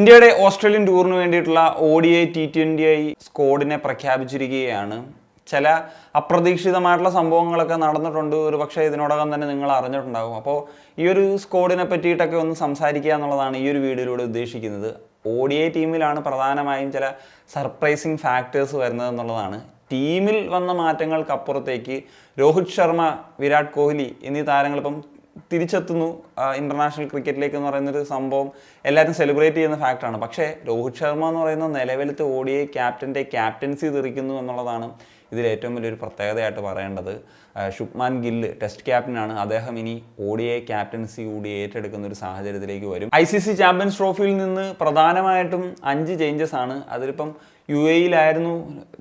ഇന്ത്യയുടെ ഓസ്ട്രേലിയൻ ടൂറിന് വേണ്ടിയിട്ടുള്ള ODI T20I സ്ക്വാഡിനെ പ്രഖ്യാപിച്ചിരിക്കുകയാണ്. ചില അപ്രതീക്ഷിതമായിട്ടുള്ള സംഭവങ്ങളൊക്കെ നടന്നിട്ടുണ്ട്. ഒരു പക്ഷേ ഇതിനോടകം തന്നെ നിങ്ങൾ അറിഞ്ഞിട്ടുണ്ടാകും. അപ്പോൾ ഈ ഒരു സ്ക്വാഡിനെ പറ്റിയിട്ടൊക്കെ ഒന്ന് സംസാരിക്കുക എന്നുള്ളതാണ് ഈ ഒരു വീഡിയോയിലൂടെ ഉദ്ദേശിക്കുന്നത്. ODI ടീമിലാണ് പ്രധാനമായും ചില സർപ്രൈസിങ് ഫാക്ടേഴ്സ് വരുന്നത് എന്നുള്ളതാണ്. ടീമിൽ വന്ന മാറ്റങ്ങൾക്കപ്പുറത്തേക്ക് രോഹിത് ശർമ്മ, വിരാട് കോഹ്ലി എന്നീ താരങ്ങളിപ്പം തിരിച്ചെത്തുന്നു ഇൻ്റർനാഷണൽ ക്രിക്കറ്റിലേക്ക് എന്ന് പറയുന്നൊരു സംഭവം എല്ലാവരും സെലിബ്രേറ്റ് ചെയ്യുന്ന ഫാക്ടറാണ്. പക്ഷേ രോഹിത് ശർമ്മ എന്ന് പറയുന്ന നിലവിലത്തെ ODI ക്യാപ്റ്റൻ്റെ ക്യാപ്റ്റൻസി തെറിക്കുന്നു എന്നുള്ളതാണ് ഇതിൽ ഏറ്റവും വലിയൊരു പ്രത്യേകതയായിട്ട് പറയേണ്ടത്. ശുഭ്മാൻ ഗില്ല് ടെസ്റ്റ് ക്യാപ്റ്റനാണ്. അദ്ദേഹം ഇനി ODI ക്യാപ്റ്റൻസി കൂടി ഏറ്റെടുക്കുന്ന ഒരു സാഹചര്യത്തിലേക്ക് വരും. ICC ചാമ്പ്യൻസ് ട്രോഫിയിൽ നിന്ന് പ്രധാനമായിട്ടും 5 ചേഞ്ചസ് ആണ്. അതിലിപ്പം UAE-യിലായിരുന്നു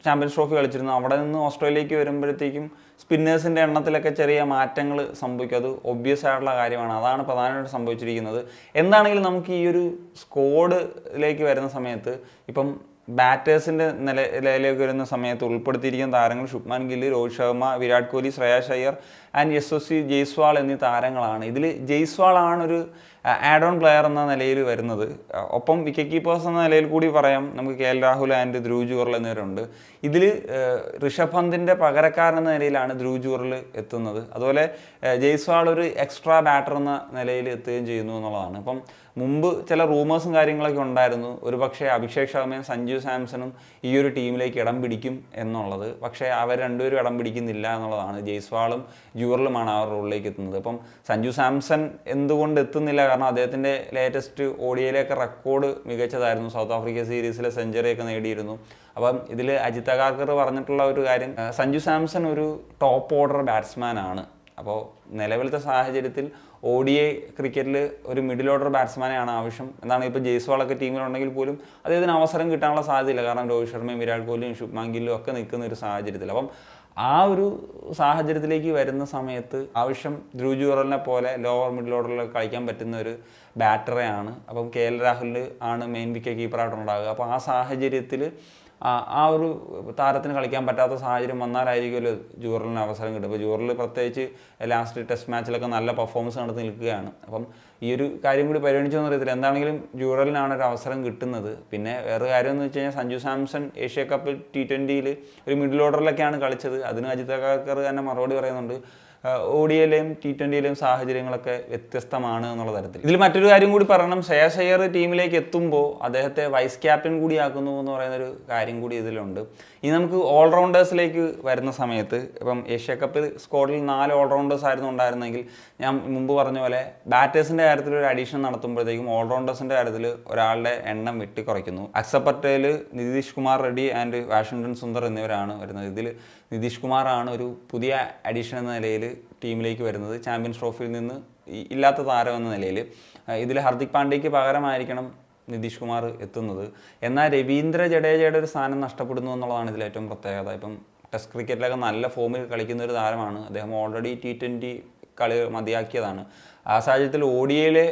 ചാമ്പ്യൻസ് ട്രോഫി കളിച്ചിരുന്നത്. അവിടെ നിന്ന് ഓസ്ട്രേലിയക്ക് വരുമ്പോഴത്തേക്കും സ്പിന്നേഴ്സിൻ്റെ എണ്ണത്തിലൊക്കെ ചെറിയ മാറ്റങ്ങൾ സംഭവിക്കും. അത് ഒബ്വിയസ് ആയിട്ടുള്ള കാര്യമാണ്. അതാണ് പ്രധാനമായിട്ട് സംഭവിച്ചിരിക്കുന്നത്. എന്താണെങ്കിലും നമുക്ക് ഈ ഒരു സ്ക്വാഡിലേക്ക് വരുന്ന സമയത്ത് ഇപ്പം ബാറ്റേഴ്സിൻ്റെ നിലയിലേക്ക് വരുന്ന സമയത്ത് ഉൾപ്പെടുത്തിയിരിക്കുന്ന താരങ്ങൾ ശുഭ്മാൻ ഗില്ല്, രോഹിത് ശർമ്മ, വിരാട് കോഹ്ലി, ശ്രേയസ് അയ്യർ ആൻഡ് യശസ്വി ജയ്സ്വാൾ എന്നീ താരങ്ങളാണ്. ഇതിൽ ജയ്സ്വാളാണ് ഒരു ആഡ് ഓൺ പ്ലെയർ എന്ന നിലയിൽ വരുന്നത്. ഒപ്പം വിക്കറ്റ് കീപ്പേഴ്സ് എന്ന നിലയിൽ കൂടി പറയാം, നമുക്ക് KL രാഹുൽ ആൻഡ് ധ്രുവ് ജുറൽ എന്നിവരുണ്ട്. ഇതിൽ ഋഷഭ് പന്തിൻ്റെ പകരക്കാരൻ എന്ന നിലയിലാണ് ധ്രുവ് ജുറൽ എത്തുന്നത്. അതുപോലെ ജയ്സ്വാൾ ഒരു എക്സ്ട്രാ ബാറ്റർ എന്ന നിലയിൽ എത്തുകയും ചെയ്യുന്നു എന്നുള്ളതാണ്. അപ്പം മുമ്പ് ചില റൂമേഴ്സും കാര്യങ്ങളൊക്കെ ഉണ്ടായിരുന്നു, ഒരു പക്ഷേ അഭിഷേക് ശർമ്മയും സഞ്ജു സാംസണും ഈ ഒരു ടീമിലേക്ക് ഇടം പിടിക്കും എന്നുള്ളത്. പക്ഷേ അവർ രണ്ടുപേരും ഇടം പിടിക്കുന്നില്ല എന്നുള്ളതാണ്. ജയ്സ്വാളും ജുറലുമാണ് ആ റോളിലേക്ക് എത്തുന്നത്. അപ്പം സഞ്ജു സാംസൺ എന്തുകൊണ്ട് എത്തുന്നില്ല? കാരണം അദ്ദേഹത്തിൻ്റെ ലേറ്റസ്റ്റ് ODIയിലേക്ക് റെക്കോർഡ് മികച്ചതായിരുന്നു. സൗത്ത് ആഫ്രിക്ക സീരീസിലെ സെഞ്ചുറിയൊക്കെ നേടിയിരുന്നു. അപ്പം ഇതിൽ അജിത് അഗാർക്കർ പറഞ്ഞിട്ടുള്ള ഒരു കാര്യം, സഞ്ജു സാംസൺ ഒരു ടോപ്പ് ഓർഡർ ബാറ്റ്സ്മാൻ ആണ്. അപ്പോൾ നിലവിലത്തെ സാഹചര്യത്തിൽ ODI ക്രിക്കറ്റിൽ ഒരു മിഡിൽ ഓർഡർ ബാറ്റ്സ്മാനെയാണ് ആവശ്യം. എന്താണ് ഇപ്പോൾ ജയ്സ്വാളൊക്കെ ടീമിലുണ്ടെങ്കിൽ പോലും അദ്ദേഹത്തിന് അവസരം കിട്ടാനുള്ള സാധ്യതയില്ല. കാരണം രോഹിത് ശർമ്മയും വിരാട് കോഹ്ലിയും ശുഭ്മാൻ ഗില്ലും ഒക്കെ നിൽക്കുന്ന ഒരു സാഹചര്യത്തിൽ. അപ്പം ആ ഒരു സാഹചര്യത്തിലേക്ക് വരുന്ന സമയത്ത് ആവശ്യം ധ്രുവ് ജുറലിനെ പോലെ ലോവർ മിഡിൽ ഓർഡറിൽ കളിക്കാൻ പറ്റുന്ന ഒരു ബാറ്ററെയാണ്. അപ്പം KL രാഹുൽ ആണ് മെയിൻ വിക്കറ്റ് കീപ്പറായിട്ടുണ്ടാകുക. അപ്പോൾ ആ സാഹചര്യത്തിൽ ആ ഒരു താരത്തിന് കളിക്കാൻ പറ്റാത്ത സാഹചര്യം വന്നാലായിരിക്കുമല്ലോ ജുറലിന് അവസരം കിട്ടും. അപ്പോൾ ജുറൽ പ്രത്യേകിച്ച് ലാസ്റ്റ് ടെസ്റ്റ് മാച്ചിലൊക്കെ നല്ല പെർഫോമൻസ് നടത്തി നിൽക്കുകയാണ്. അപ്പം ഈ ഒരു കാര്യം കൂടി പരിഗണിച്ചൊന്നും അറിയത്തില്ല. എന്താണെങ്കിലും ജുറലിനാണ് ഒരു അവസരം കിട്ടുന്നത്. പിന്നെ വേറെ കാര്യം എന്ന് വെച്ച് കഴിഞ്ഞാൽ സഞ്ജു സാംസൺ ഏഷ്യ കപ്പ് T20യിൽ ഒരു മിഡിൽ ഓർഡറിലൊക്കെയാണ് കളിച്ചത്. അതിന് അജിത് അഗാർക്കർ തന്നെ മറുപടി പറയുന്നുണ്ട്. ODIയിലെയും T20യിലെയും സാഹചര്യങ്ങളൊക്കെ വ്യത്യസ്തമാണ് എന്നുള്ള തരത്തിൽ. ഇതിൽ മറ്റൊരു കാര്യം കൂടി പറയണം, ശ്രേയസ് അയ്യർ ടീമിലേക്ക് എത്തുമ്പോൾ അദ്ദേഹത്തെ വൈസ് ക്യാപ്റ്റൻ കൂടിയാക്കുന്നു എന്ന് പറയുന്നൊരു കാര്യം കൂടി ഇതിലുണ്ട്. ഇനി നമുക്ക് ഓൾറൗണ്ടേഴ്സിലേക്ക് വരുന്ന സമയത്ത് ഇപ്പം ഏഷ്യ കപ്പ് സ്ക്വാഡിൽ 4 ഓൾറൗണ്ടേഴ്സ് ആയിരുന്നു ഉണ്ടായിരുന്നെങ്കിൽ, ഞാൻ മുമ്പ് പറഞ്ഞ പോലെ ബാറ്റേഴ്സിൻ്റെ കാര്യത്തിൽ ഒരു അഡീഷൻ നടത്തുമ്പോഴത്തേക്കും ഓൾറൗണ്ടേഴ്സിൻ്റെ കാര്യത്തിൽ ഒരാളുടെ എണ്ണം വെട്ടി കുറയ്ക്കുന്നു. അക്സർ പട്ടേൽ, നിതീഷ് കുമാർ റെഡ്ഡി ആൻഡ് വാഷിംഗ്ടൺ സുന്ദർ എന്നിവരാണ് വരുന്നത്. ഇതിൽ നിതീഷ് കുമാറാണ് ഒരു പുതിയ അഡീഷൻ എന്ന നിലയിൽ ടീമിലേക്ക് വരുന്നത്, ചാമ്പ്യൻസ് ട്രോഫിയിൽ നിന്ന് ഇല്ലാത്ത താരം എന്ന നിലയിൽ. ഇതിൽ ഹർദിക് പാണ്ഡ്യയ്ക്ക് പകരമായിരിക്കണം നിതീഷ് കുമാർ എത്തുന്നത്. എന്നാൽ രവീന്ദ്ര ജഡേജയുടെ ഒരു സ്ഥാനം നഷ്ടപ്പെടുന്നു എന്നുള്ളതാണ് ഇതിൽ ഏറ്റവും പ്രത്യേകത. ഇപ്പം ടെസ്റ്റ് ക്രിക്കറ്റിലൊക്കെ നല്ല ഫോമിൽ കളിക്കുന്ന ഒരു താരമാണ്. അദ്ദേഹം ഓൾറെഡി T20 കളി മതിയാക്കിയതാണ്. ആ സാഹചര്യത്തിൽ ODIയിലെ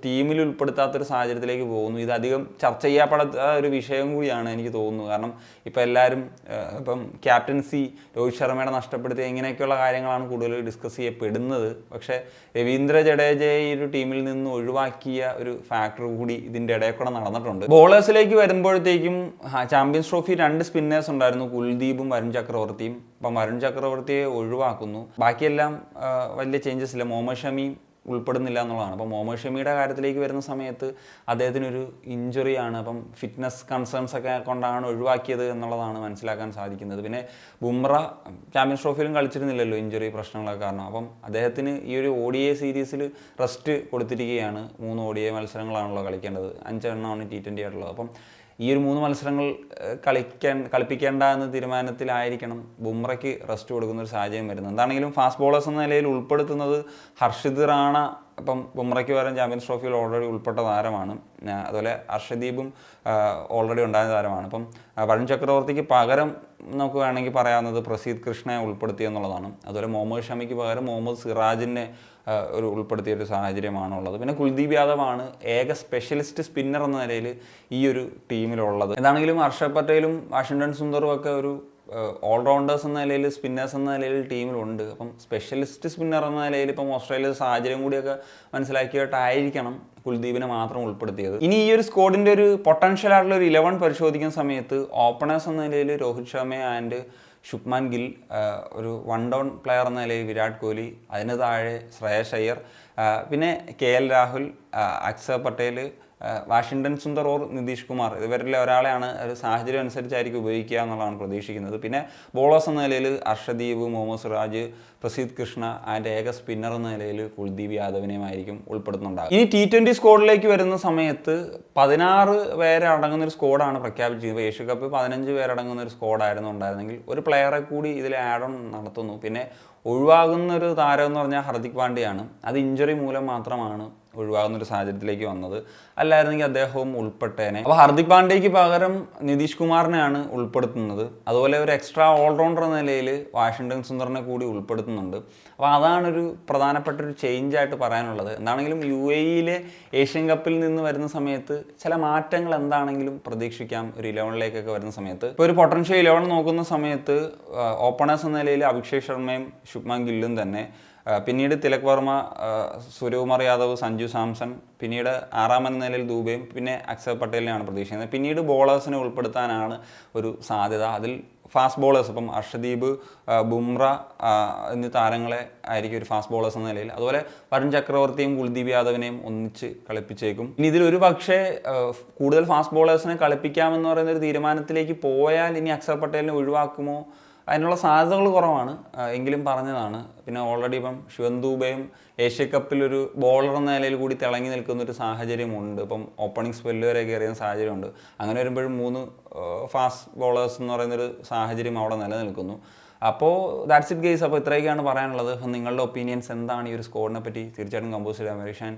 ടീമിൽ ഉൾപ്പെടുത്താത്തൊരു സാഹചര്യത്തിലേക്ക് പോകുന്നു. ഇതധികം ചർച്ച ചെയ്യപ്പെടാത്ത ഒരു വിഷയം കൂടിയാണ് എനിക്ക് തോന്നുന്നു. കാരണം ഇപ്പം എല്ലാവരും ഇപ്പം ക്യാപ്റ്റൻസി രോഹിത് ശർമ്മയുടെ നഷ്ടപ്പെടുത്തി ഇങ്ങനെയൊക്കെയുള്ള കാര്യങ്ങളാണ് കൂടുതൽ ഡിസ്കസ് ചെയ്യപ്പെടുന്നത്. പക്ഷേ രവീന്ദ്ര ജഡേജയെ ഈ ഒരു ടീമിൽ നിന്ന് ഒഴിവാക്കിയ ഒരു ഫാക്ടർ കൂടി ഇതിൻ്റെ ഇടയിൽ കൂടെ നടന്നിട്ടുണ്ട്. ബോളേഴ്സിലേക്ക് വരുമ്പോഴത്തേക്കും ചാമ്പ്യൻസ് ട്രോഫി 2 സ്പിന്നേഴ്സ് ഉണ്ടായിരുന്നു, കുൽദീപും വരുൺ ചക്രവർത്തിയും. അപ്പം വരുൺ ചക്രവർത്തിയെ ഒഴിവാക്കുന്നു. ബാക്കിയെല്ലാം വലിയ ചേഞ്ചസ് ഇല്ല. മുഹമ്മദ് ഷമി ഉൾപ്പെടുന്നില്ല എന്നുള്ളതാണ്. അപ്പോൾ മുഹമ്മദ് ഷമിയുടെ കാര്യത്തിലേക്ക് വരുന്ന സമയത്ത് അദ്ദേഹത്തിനൊരു ഇഞ്ചുറിയാണ്. അപ്പം ഫിറ്റ്നസ് കൺസേൺസ് ഒക്കെ കൊണ്ടാണ് ഒഴിവാക്കിയത് എന്നുള്ളതാണ് മനസ്സിലാക്കാൻ സാധിക്കുന്നത്. പിന്നെ ബുംറ ചാമ്പ്യൻസ് ട്രോഫിയിലും കളിച്ചിരുന്നില്ലല്ലോ ഇഞ്ചുറി പ്രശ്നങ്ങളൊക്കെ കാരണം. അപ്പം അദ്ദേഹത്തിന് ഈ ഒരു ODI സീരീസിൽ റെസ്റ്റ് കൊടുത്തിരിക്കുകയാണ്. 3 ODI മത്സരങ്ങളാണല്ലോ കളിക്കേണ്ടത്, 5 എണ്ണമാണ് T20 ആയിട്ടുള്ളത്. അപ്പം ഈ ഒരു 3 മത്സരങ്ങൾ കളിപ്പിക്കേണ്ട എന്ന തീരുമാനത്തിലായിരിക്കണം ബുംറയ്ക്ക് റെസ്റ്റ് കൊടുക്കുന്ന ഒരു സാഹചര്യം വരുന്നത്. എന്താണെങ്കിലും ഫാസ്റ്റ് ബോളേഴ്സ് എന്ന നിലയിൽ ഉൾപ്പെടുത്തുന്നത് ഹർഷിത് റാണ ഇപ്പം ബുംറയ്ക്ക് പകരം ചാമ്പ്യൻസ് ട്രോഫിയിൽ ഓൾറെഡി ഉൾപ്പെട്ട താരമാണ്. അതുപോലെ അർഷദീപും ഓൾറെഡി ഉണ്ടായ താരമാണ്. അപ്പം വരുൺ ചക്രവർത്തിക്ക് പകരം നമുക്ക് വേണമെങ്കിൽ പറയാവുന്നത് പ്രസീദ് കൃഷ്ണയെ ഉൾപ്പെടുത്തി എന്നുള്ളതാണ്. അതുപോലെ മുഹമ്മദ് ഷമിക്ക് പകരം മുഹമ്മദ് സിറാജിനെ ഒരു ഉൾപ്പെടുത്തിയൊരു സാഹചര്യമാണുള്ളത്. പിന്നെ കുൽദീപ് യാദവാണ് ഏക സ്പെഷ്യലിസ്റ്റ് സ്പിന്നർ എന്ന നിലയിൽ ഈ ഒരു ടീമിലുള്ളത്. എന്താണെങ്കിലും ഹർഷദ് പട്ടേലും വാഷിംഗ്ടൺ സുന്ദറും ഒക്കെ ഒരു ഓൾറൗണ്ടേഴ്സ് എന്ന നിലയിൽ സ്പിന്നേഴ്സ് എന്ന നിലയിൽ ടീമിലുണ്ട്. അപ്പം സ്പെഷ്യലിസ്റ്റ് സ്പിന്നർ എന്ന നിലയിൽ ഇപ്പം ഓസ്ട്രേലിയയുടെ സാഹചര്യം കൂടിയൊക്കെ മനസ്സിലാക്കിയിട്ടായിരിക്കണം കുൽദീപിനെ മാത്രം ഉൾപ്പെടുത്തിയത്. ഇനി ഈ ഒരു സ്ക്വാഡിൻ്റെ ഒരു പൊട്ടൻഷ്യൽ ആയിട്ടുള്ള ഒരു 11 പരിശോധിക്കുന്ന സമയത്ത് ഓപ്പണേഴ്സ് എന്ന നിലയിൽ രോഹിത് ശർമ്മ ആൻഡ് ശുഭ്മാൻ ഗിൽ, ഒരു വൺ ഡൗൺ പ്ലെയർ എന്ന നിലയിൽ വിരാട് കോഹ്ലി, അതിന് താഴെ ശ്രേയസ് അയ്യർ, പിന്നെ KL Rahul, Axar Patel, Washington Sundar or Nitish Kumar, ഇവരിലെ ഒരാളെയാണ് ഒരു സാഹചര്യം അനുസരിച്ചായിരിക്കും ഉപയോഗിക്കുക എന്നുള്ളതാണ് പ്രതീക്ഷിക്കുന്നത്. പിന്നെ ബോളേഴ്സ് എന്ന നിലയിൽ അർഷദീപ്, മുഹമ്മദ് സിറാജ്, പ്രസീദ് കൃഷ്ണ, അതിൻ്റെ ഏക സ്പിന്നർ എന്ന നിലയിൽ കുൽദീപ് യാദവിനെയുമായിരിക്കും ഉൾപ്പെടുത്തുന്നുണ്ടാകും. ഇനി T20 സ്ക്വാഡിലേക്ക് വരുന്ന സമയത്ത് 16 പേരെ അടങ്ങുന്ന ഒരു സ്ക്വാഡാണ് പ്രഖ്യാപിച്ചിരുന്നത്. ഏഷ്യ കപ്പ് 15 പേരടങ്ങുന്ന ഒരു സ്ക്വാഡായിരുന്നു ഉണ്ടായിരുന്നെങ്കിൽ ഒരു പ്ലെയറെ കൂടി ഇതിൽ ആഡ് ഓൺ നടത്തുന്നു. പിന്നെ ഒഴിവാകുന്ന ഒരു താരം എന്ന് പറഞ്ഞാൽ ഹർദിക് പാണ്ഡ്യയാണ്. അത് ഇഞ്ചുറി മൂലം മാത്രമാണ് ഒഴിവാകുന്നൊരു സാഹചര്യത്തിലേക്ക് വന്നത്, അല്ലായിരുന്നെങ്കിൽ അദ്ദേഹവും ഉൾപ്പെട്ടേനെ. അപ്പോൾ ഹർദിക് പാണ്ഡ്യയ്ക്ക് പകരം നിതീഷ് കുമാറിനെയാണ് ഉൾപ്പെടുത്തുന്നത്. അതുപോലെ ഒരു എക്സ്ട്രാ ഓൾറൗണ്ടർ എന്ന നിലയിൽ വാഷിംഗ്ടൺ സുന്ദറിനെ കൂടി ഉൾപ്പെടുത്തുന്നുണ്ട്. അപ്പോൾ അതാണൊരു പ്രധാനപ്പെട്ട ഒരു ചേഞ്ച് ആയിട്ട് പറയാനുള്ളത്. എന്താണെങ്കിലും UAE ഏഷ്യൻ കപ്പിൽ നിന്ന് വരുന്ന സമയത്ത് ചില മാറ്റങ്ങൾ എന്താണെങ്കിലും പ്രതീക്ഷിക്കാം ഒരു 11ലേക്കൊക്കെ വരുന്ന സമയത്ത്. ഇപ്പോൾ ഒരു പൊട്ടൻഷ്യൽ 11 നോക്കുന്ന സമയത്ത് ഓപ്പണേഴ്സ് എന്ന നിലയിൽ അഭിഷേക് ശർമ്മയും ശുഭ്മാൻ ഗില്ലും തന്നെ, പിന്നീട് തിലക് വർമ്മ, സൂര്യകുമാർ യാദവ്, സഞ്ജു സാംസൺ, പിന്നീട് 6ാം നിലയിൽ ദൂബെയും, പിന്നെ അക്സർ പട്ടേലിനെയാണ് പ്രതീക്ഷിക്കുന്നത്. പിന്നീട് ബോളേഴ്സിനെ ഉൾപ്പെടുത്താനാണ് ഒരു സാധ്യത. അതിൽ ഫാസ്റ്റ് ബോളേഴ്സ്, ഇപ്പം അർഷദീപ്, ബുംറ എന്നീ താരങ്ങളെ ആയിരിക്കും ഒരു ഫാസ്റ്റ് ബോളേഴ്സ് എന്ന നിലയിൽ. അതുപോലെ വരുൺ ചക്രവർത്തിയും കുൽദീപ് യാദവിനെയും ഒന്നിച്ച് കളിപ്പിച്ചേക്കും. ഇനി ഇതിലൊരു പക്ഷേ കൂടുതൽ ഫാസ്റ്റ് ബോളേഴ്സിനെ കളിപ്പിക്കാമെന്ന് പറയുന്ന ഒരു തീരുമാനത്തിലേക്ക് പോയാൽ ഇനി അക്സർ പട്ടേലിനെ ഒഴിവാക്കുമോ, അതിനുള്ള സാധ്യതകൾ കുറവാണ്, എങ്കിലും പറഞ്ഞതാണ്. പിന്നെ ഓൾറെഡി ഇപ്പം ശിവൻ ദൂബെയും ഏഷ്യ കപ്പിൽ ഒരു ബോളർ എന്ന നിലയിൽ കൂടി തിളങ്ങി നിൽക്കുന്ന ഒരു സാഹചര്യമുണ്ട്. ഇപ്പം ഓപ്പണിംഗ് സ്പെല്ല് വരെ കയറിയ സാഹചര്യമുണ്ട്. അങ്ങനെ വരുമ്പോഴും 3 ഫാസ്റ്റ് ബോളേഴ്സ് എന്ന് പറയുന്നൊരു സാഹചര്യം അവിടെ നിലനിൽക്കുന്നു. അപ്പോൾ ദാറ്റ്സ് ഇറ്റ് ഗെയ്സ്. അപ്പോൾ ഇത്രയൊക്കെയാണ് പറയാനുള്ളത്. അപ്പം നിങ്ങളുടെ ഒപ്പീനിയൻസ് എന്താണ് ഈ ഒരു സ്കോഡിനെ പറ്റി? തീർച്ചയായിട്ടും കമ്പോസ് ചെയ്യാൻ.